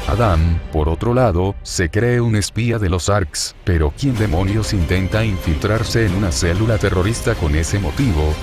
A: Adam, por otro lado, se cree un espía de los ARCs, pero ¿quién demonios intenta infiltrarse en una célula terrorista con ese motivo?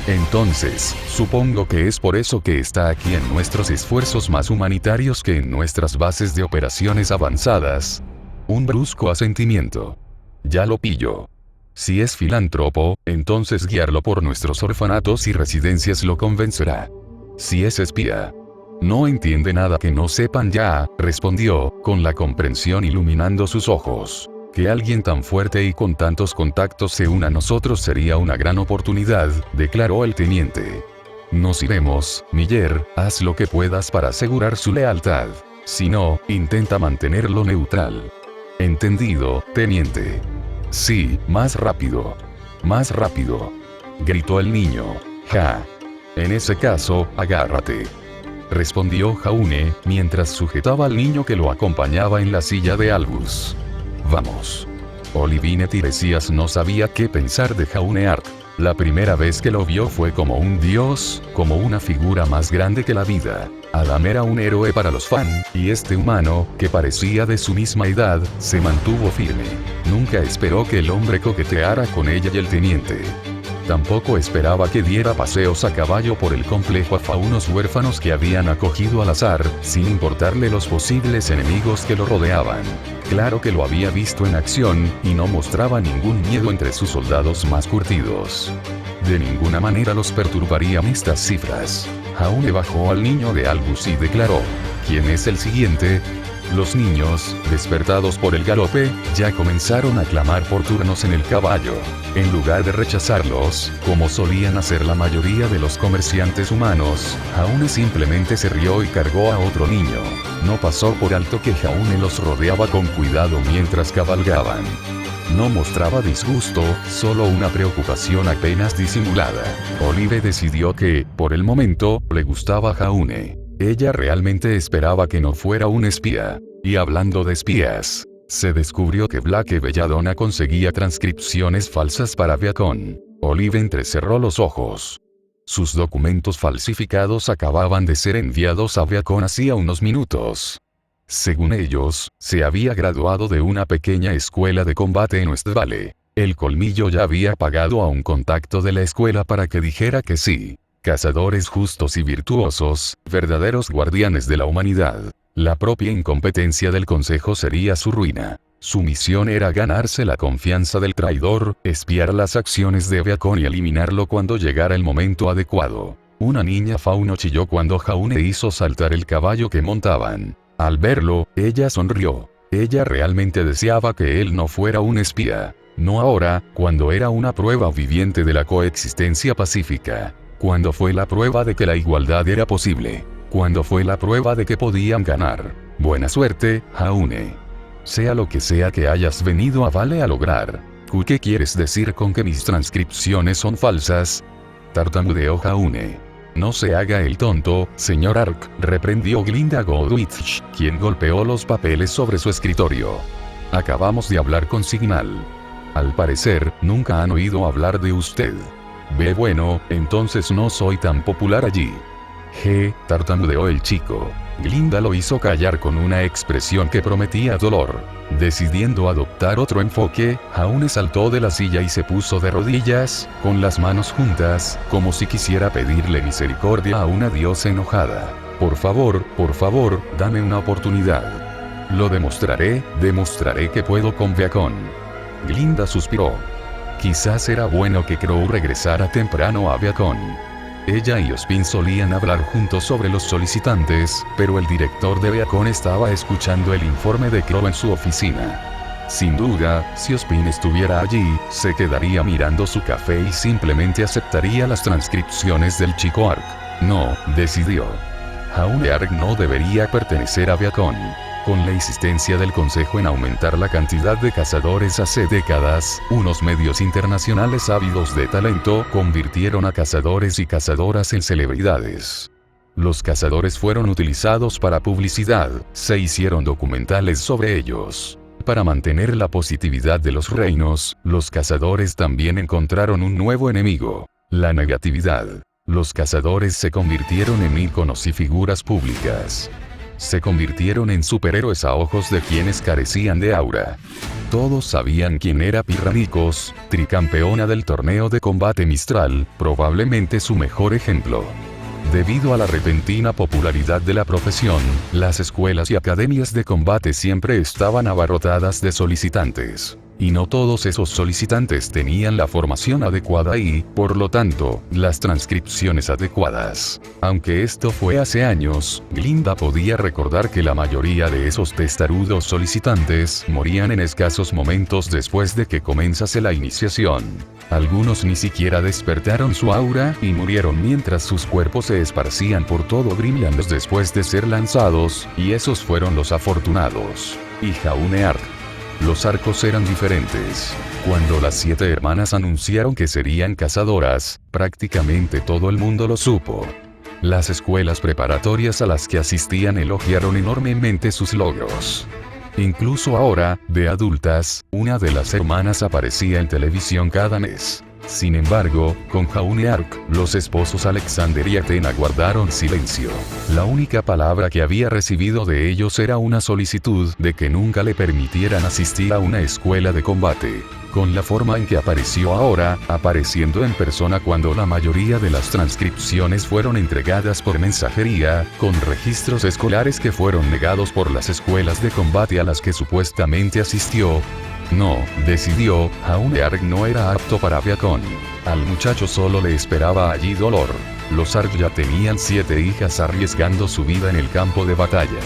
A: Entonces, supongo que es por eso que está aquí en nuestros esfuerzos más humanitarios que en nuestras bases de operaciones avanzadas. Un brusco asentimiento. Ya lo pillo. Si es filántropo, entonces guiarlo por nuestros orfanatos y residencias lo convencerá. Si es espía. No entiende nada que no sepan ya, respondió, con la comprensión iluminando sus ojos. Que alguien tan fuerte y con tantos contactos se una a nosotros sería una gran oportunidad, declaró el teniente. Nos iremos, Miller, haz lo que puedas para asegurar su lealtad. Si no, intenta mantenerlo neutral. Entendido, teniente. Sí, más rápido. Más rápido. Gritó el niño. Ja. En ese caso, agárrate. Respondió Jaune, mientras sujetaba al niño que lo acompañaba en la silla de Albus. Vamos. Olivine Tiresias no sabía qué pensar de Jaune Arc. La primera vez que lo vio fue como un dios, como una figura más grande que la vida. Adam era un héroe para los fan, y este humano, que parecía de su misma edad, se mantuvo firme. Nunca esperó que el hombre coqueteara con ella y el teniente. Tampoco esperaba que diera paseos a caballo por el complejo a faunos huérfanos que habían acogido al azar, sin importarle los posibles enemigos que lo rodeaban. Claro que lo había visto en acción, y no mostraba ningún miedo entre sus soldados más curtidos. De ninguna manera los perturbarían estas cifras. Jaune bajó al niño de Albus y declaró: ¿Quién es el siguiente? Los niños, despertados por el galope, ya comenzaron a clamar por turnos en el caballo. En lugar de rechazarlos, como solían hacer la mayoría de los comerciantes humanos, Jaune simplemente se rió y cargó a otro niño. No pasó por alto que Jaune los rodeaba con cuidado mientras cabalgaban. No mostraba disgusto, solo una preocupación apenas disimulada. Olive decidió que, por el momento, le gustaba Jaune. Ella realmente esperaba que no fuera un espía. Y hablando de espías, se descubrió que Blake Belladonna conseguía transcripciones falsas para Viacom. Olive entrecerró los ojos. Sus documentos falsificados acababan de ser enviados a Viacom hacía unos minutos. Según ellos, se había graduado de una pequeña escuela de combate en West Valley. El colmillo ya había pagado a un contacto de la escuela para que dijera que sí. Cazadores justos y virtuosos, verdaderos guardianes de la humanidad. La propia incompetencia del consejo sería su ruina. Su misión era ganarse la confianza del traidor, espiar las acciones de Viacom y eliminarlo cuando llegara el momento adecuado. Una niña fauno chilló cuando Jaune hizo saltar el caballo que montaban. Al verlo, ella sonrió. Ella realmente deseaba que él no fuera un espía. No ahora, cuando era una prueba viviente de la coexistencia pacífica. Cuando fue la prueba de que la igualdad era posible. Cuando fue la prueba de que podían ganar. Buena suerte, Jaune. Sea lo que sea que hayas venido a Vale a lograr. ¿Qué quieres decir con que mis transcripciones son falsas? Tartamudeó Jaune. No se haga el tonto, señor Ark, reprendió Glinda Goldwitch, quien golpeó los papeles sobre su escritorio. Acabamos de hablar con Signal. Al parecer, nunca han oído hablar de usted. Bueno, entonces no soy tan popular allí. Tartamudeó el chico. Glinda lo hizo callar con una expresión que prometía dolor. Decidiendo adoptar otro enfoque, Jaune saltó de la silla y se puso de rodillas, con las manos juntas, como si quisiera pedirle misericordia a una diosa enojada. Por favor, dame una oportunidad. Lo demostraré que puedo con Beacon. Glinda suspiró. Quizás era bueno que Crow regresara temprano a Beacon. Ella y Ospin solían hablar juntos sobre los solicitantes, pero el director de Beacon estaba escuchando el informe de Crow en su oficina. Sin duda, si Ospin estuviera allí, se quedaría mirando su café y simplemente aceptaría las transcripciones del chico Ark. No, decidió. Jaune Ark no debería pertenecer a Beacon. Con la insistencia del Consejo en aumentar la cantidad de cazadores hace décadas, unos medios internacionales ávidos de talento convirtieron a cazadores y cazadoras en celebridades. Los cazadores fueron utilizados para publicidad, se hicieron documentales sobre ellos. Para mantener la positividad de los reinos, los cazadores también encontraron un nuevo enemigo: la negatividad. Los cazadores se convirtieron en íconos y figuras públicas. Se convirtieron en superhéroes a ojos de quienes carecían de aura. Todos sabían quién era Pirranicos, tricampeona del torneo de combate Mistral, probablemente su mejor ejemplo. Debido a la repentina popularidad de la profesión, las escuelas y academias de combate siempre estaban abarrotadas de solicitantes. Y no todos esos solicitantes tenían la formación adecuada y, por lo tanto, las transcripciones adecuadas. Aunque esto fue hace años, Glinda podía recordar que la mayoría de esos testarudos solicitantes morían en escasos momentos después de que comenzase la iniciación. Algunos ni siquiera despertaron su aura y murieron mientras sus cuerpos se esparcían por todo Grimland después de ser lanzados, y esos fueron los afortunados. Y Jaune Ark. Los arcos eran diferentes. Cuando las 7 hermanas anunciaron que serían cazadoras, prácticamente todo el mundo lo supo. Las escuelas preparatorias a las que asistían elogiaron enormemente sus logros. Incluso ahora, de adultas, una de las hermanas aparecía en televisión cada mes. Sin embargo, con Jaune Ark, los esposos Alexander y Athena guardaron silencio. La única palabra que había recibido de ellos era una solicitud de que nunca le permitieran asistir a una escuela de combate. Con la forma en que apareció ahora, apareciendo en persona cuando la mayoría de las transcripciones fueron entregadas por mensajería, con registros escolares que fueron negados por las escuelas de combate a las que supuestamente asistió. No, decidió, Jaune Ark no era apto para Beacon. Al muchacho solo le esperaba allí dolor. Los Ark ya tenían 7 hijas arriesgando su vida en el campo de batalla.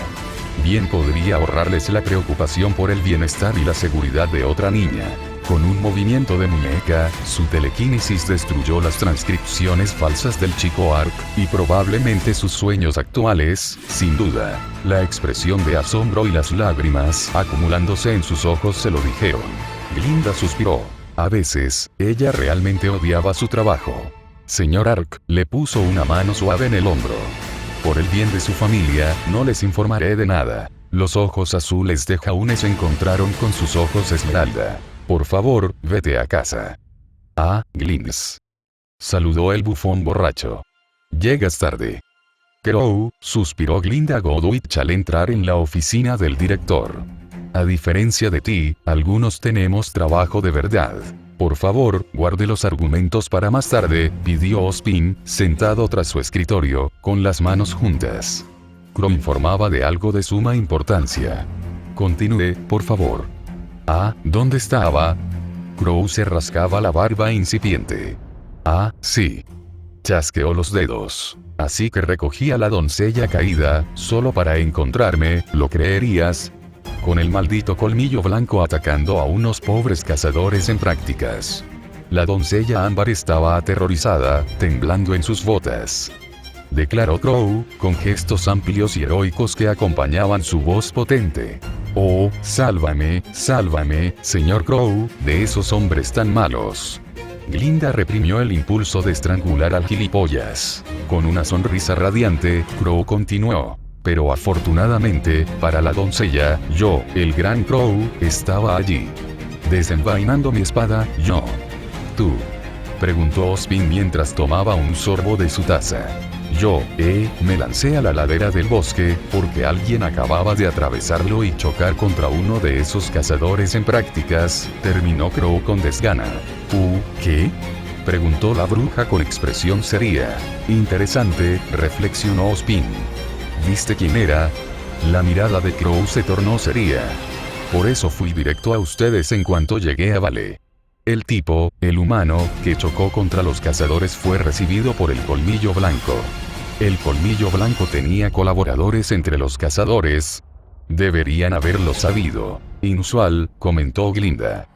A: Bien podría ahorrarles la preocupación por el bienestar y la seguridad de otra niña. Con un movimiento de muñeca, su telequinesis destruyó las transcripciones falsas del chico Ark, y probablemente sus sueños actuales, sin duda. La expresión de asombro y las lágrimas acumulándose en sus ojos se lo dijeron. Glinda suspiró. A veces, ella realmente odiaba su trabajo. Señor Ark, le puso una mano suave en el hombro. Por el bien de su familia, no les informaré de nada. Los ojos azules de Jaune se encontraron con sus ojos esmeralda. Por favor, vete a casa. Ah, Glins. Saludó el bufón borracho. Llegas tarde. Crow, suspiró Glinda Godwich al entrar en la oficina del director. A diferencia de ti, algunos tenemos trabajo de verdad. Por favor, guarde los argumentos para más tarde, pidió Ospin, sentado tras su escritorio, con las manos juntas. Crow informaba de algo de suma importancia. Continúe, por favor. Ah, ¿dónde estaba? Crow se rascaba la barba incipiente. Ah, sí. Chasqueó los dedos. Así que recogí a la doncella caída, solo para encontrarme, ¿lo creerías? Con el maldito colmillo blanco atacando a unos pobres cazadores en prácticas. La doncella ámbar estaba aterrorizada, temblando en sus botas. Declaró Crow, con gestos amplios y heroicos que acompañaban su voz potente. Oh, sálvame, señor Crow, de esos hombres tan malos. Glinda reprimió el impulso de estrangular al gilipollas. Con una sonrisa radiante, Crow continuó. Pero afortunadamente, para la doncella, yo, el gran Crow, estaba allí. Desenvainando mi espada, yo. ¿Tú? Preguntó Ozpin mientras tomaba un sorbo de su taza. Yo, me lancé a la ladera del bosque, porque alguien acababa de atravesarlo y chocar contra uno de esos cazadores en prácticas, terminó Crow con desgana. ¿Qué? Preguntó la bruja con expresión seria. Interesante, reflexionó Ozpin. ¿Viste quién era? La mirada de Crow se tornó seria. Por eso fui directo a ustedes en cuanto llegué a Vale. El tipo, el humano, que chocó contra los cazadores fue recibido por el Colmillo Blanco. El Colmillo Blanco tenía colaboradores entre los cazadores. Deberían haberlo sabido. Inusual, comentó Glinda.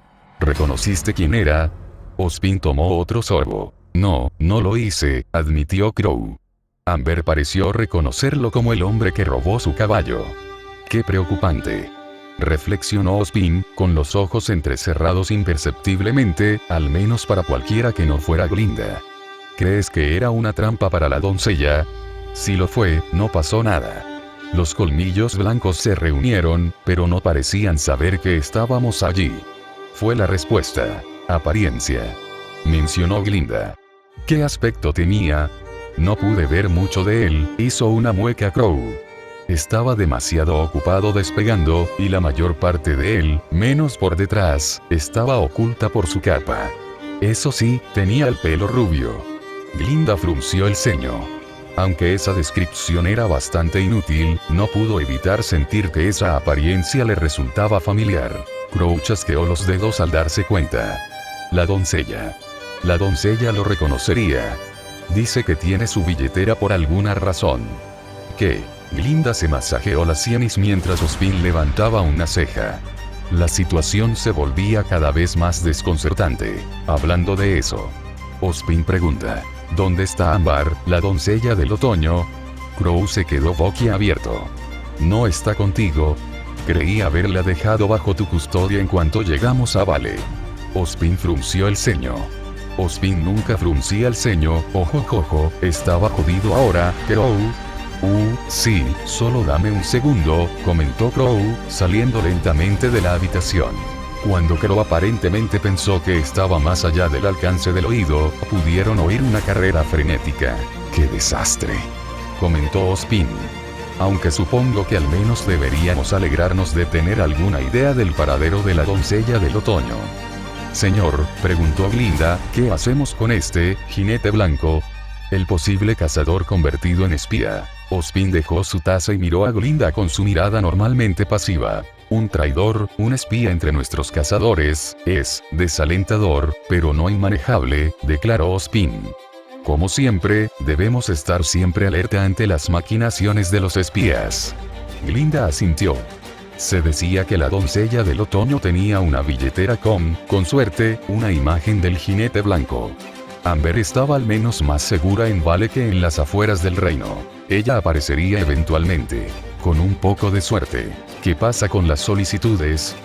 A: ¿Reconociste quién era? Ozpin tomó otro sorbo. No lo hice, admitió Crow. Amber pareció reconocerlo como el hombre que robó su caballo. Qué preocupante. Reflexionó Ozpin, con los ojos entrecerrados imperceptiblemente, al menos para cualquiera que no fuera Glinda. ¿Crees que era una trampa para la doncella? Si lo fue, no pasó nada. Los colmillos blancos se reunieron, pero no parecían saber que estábamos allí. Fue la respuesta. Apariencia. Mencionó Glinda. ¿Qué aspecto tenía? No pude ver mucho de él, hizo una mueca Crow. Estaba demasiado ocupado despegando, y la mayor parte de él, menos por detrás, estaba oculta por su capa. Eso sí, tenía el pelo rubio. Glinda frunció el ceño. Aunque esa descripción era bastante inútil, no pudo evitar sentir que esa apariencia le resultaba familiar. Crow chasqueó los dedos al darse cuenta. La doncella. La doncella lo reconocería. Dice que tiene su billetera por alguna razón. ¿Qué? Glinda se masajeó las sienes mientras Ozpin levantaba una ceja. La situación se volvía cada vez más desconcertante. Hablando de eso, Ozpin pregunta, ¿dónde está Ámbar, la doncella del otoño? Crow se quedó boquiabierto. ¿No está contigo? Creí haberla dejado bajo tu custodia en cuanto llegamos a Vale. Ozpin frunció el ceño. Ozpin nunca fruncía el ceño, ojo, estaba jodido ahora, Crow. Sí, solo dame un segundo, comentó Crow, saliendo lentamente de la habitación. Cuando Crow aparentemente pensó que estaba más allá del alcance del oído, pudieron oír una carrera frenética. ¡Qué desastre!, comentó Ozpin. Aunque supongo que al menos deberíamos alegrarnos de tener alguna idea del paradero de la doncella del otoño. Señor, preguntó Glinda, ¿qué hacemos con este jinete blanco? El posible cazador convertido en espía. Ozpin dejó su taza y miró a Glinda con su mirada normalmente pasiva. Un traidor, un espía entre nuestros cazadores, es desalentador, pero no inmanejable, declaró Ozpin. Como siempre, debemos estar siempre alerta ante las maquinaciones de los espías. Glinda asintió. Se decía que la doncella del otoño tenía una billetera con suerte, una imagen del jinete blanco. Amber estaba al menos más segura en Vale que en las afueras del reino. Ella aparecería eventualmente. Con un poco de suerte. ¿Qué pasa con las solicitudes?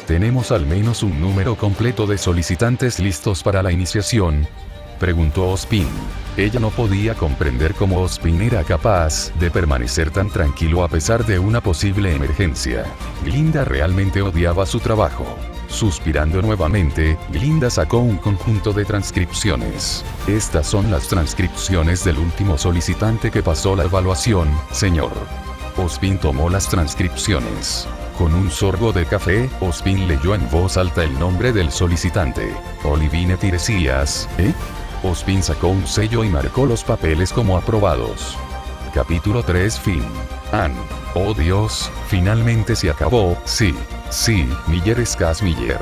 A: ¿Tenemos al menos un número completo de solicitantes listos para la iniciación?, preguntó Ozpin. Ella no podía comprender cómo Ozpin era capaz de permanecer tan tranquilo a pesar de una posible emergencia. Glinda realmente odiaba su trabajo. Suspirando nuevamente, Glinda sacó un conjunto de transcripciones. Estas son las transcripciones del último solicitante que pasó la evaluación, señor. Ozpin tomó las transcripciones. Con un sorbo de café, Ozpin leyó en voz alta el nombre del solicitante. Olivine Tiresias, Ozpin sacó un sello y marcó los papeles como aprobados. Capítulo 3 Fin. Anne. Oh Dios, finalmente se acabó. Sí, Miller Scas Miller.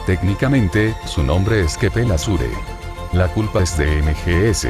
A: Técnicamente, su nombre es Kepel Azure. La culpa es de MGS.